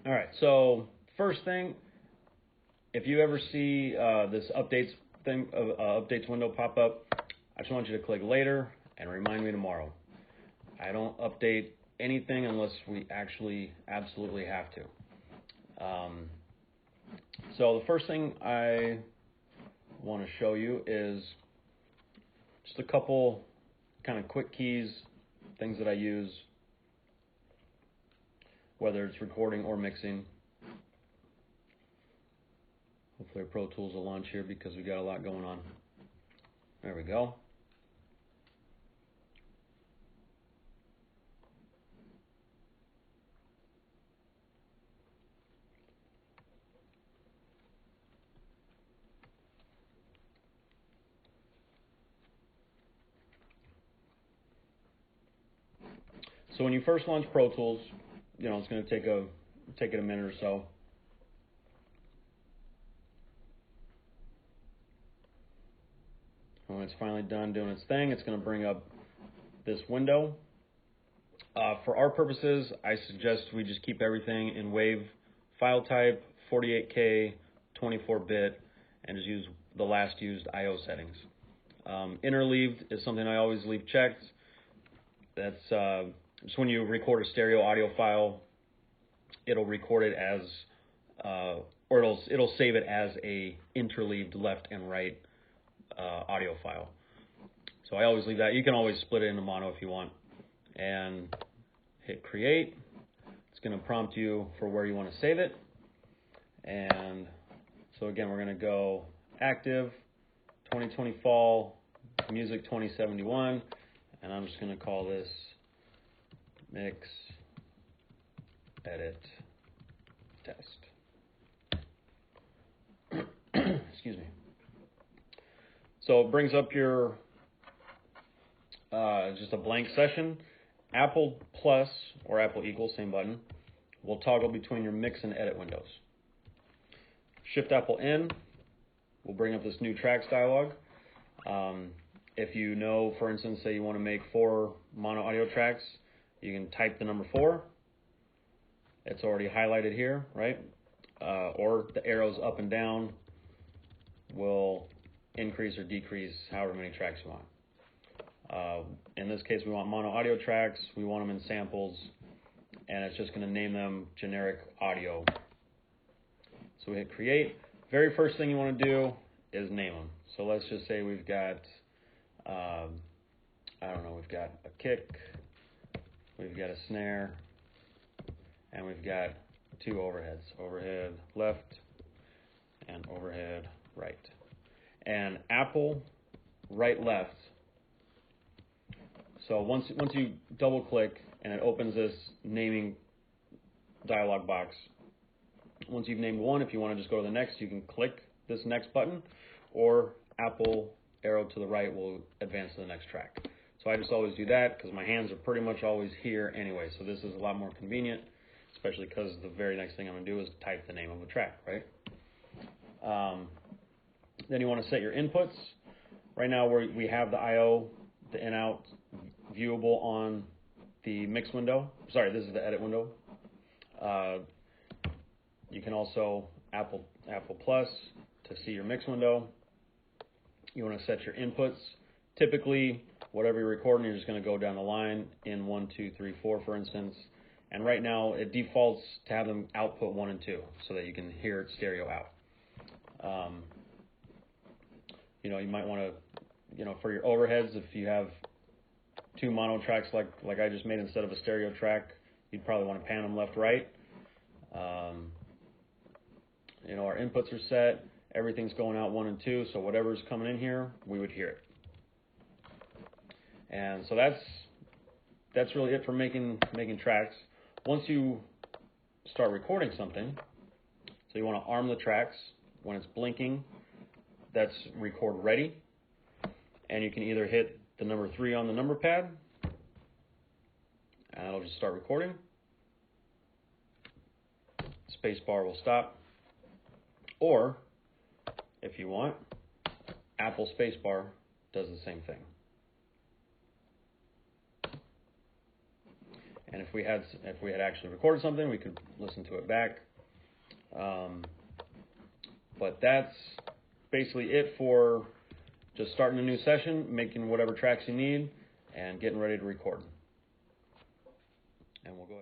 All right, so first thing, if you ever see this updates window pop up, I just want you to click later and remind me tomorrow. I don't update anything unless we actually absolutely have to. So the first thing I want to show you is just a couple kind of quick keys, things that I use, whether it's recording or mixing. Hopefully our Pro Tools will launch here because we got a lot going on. There we go. So when you first launch Pro Tools, it's going to take it a minute or so. When it's finally done doing its thing, it's going to bring up this window. For our purposes, I suggest we just keep everything in WAV file type, 48K, 24-bit, and just use the last used I/O settings. Interleaved is something I always leave checked. That's just when you record a stereo audio file, it'll record it as, or it'll save it as a interleaved left and right audio file. So I always leave that. You can always split it into mono if you want. And hit create. It's going to prompt you for where you want to save it. And so again, we're going to go active, 2020 fall, music 2071. And I'm just going to call this mix, edit, test. Excuse me. So it brings up your just a blank session. Apple plus or Apple equals, same button, will toggle between your mix and edit windows. Shift Apple N will bring up this new tracks dialog. If you know, for instance, say you want to make 4 mono audio tracks, you can type the number 4. It's already highlighted here, right? Or the arrows up and down will increase or decrease however many tracks you want. In this case, we want mono audio tracks. We want them in samples, and it's just going to name them generic audio. So we hit create. Very first thing you want to do is name them. So let's just say we've got, we've got a kick, we've got a snare, and we've got 2 overheads. Overhead left and overhead right. And Apple right left. So once you double click and it opens this naming dialog box, once you've named one, if you want to just go to the next, you can click this next button, or Apple arrow to the right will advance to the next track. So I just always do that because my hands are pretty much always here anyway. So this is a lot more convenient, especially because the very next thing I'm going to do is type the name of a track, right? Then you want to set your inputs. Right now we have the I/O, the in-out viewable on the mix window. Sorry, this is the edit window. You can also Apple Plus to see your mix window. You want to set your inputs. Typically, whatever you're recording, you're just going to go down the line in 1, 2, 3, 4, for instance. And right now, it defaults to have them output 1 and 2 so that you can hear it stereo out. You might want to, for your overheads, if you have 2 mono tracks like I just made instead of a stereo track, you'd probably want to pan them left, right. Our inputs are set. Everything's going out 1 and 2, so whatever's coming in here, we would hear it. And so that's really it for making tracks. Once you start recording something, so you want to arm the tracks. When it's blinking, that's record ready. And you can either hit the number 3 on the number pad, and it'll just start recording. Spacebar will stop. Or, if you want, Apple Spacebar does the same thing. And if we had actually recorded something, we could listen to it back. But that's basically it for just starting a new session, making whatever tracks you need, and getting ready to record. And we'll go ahead.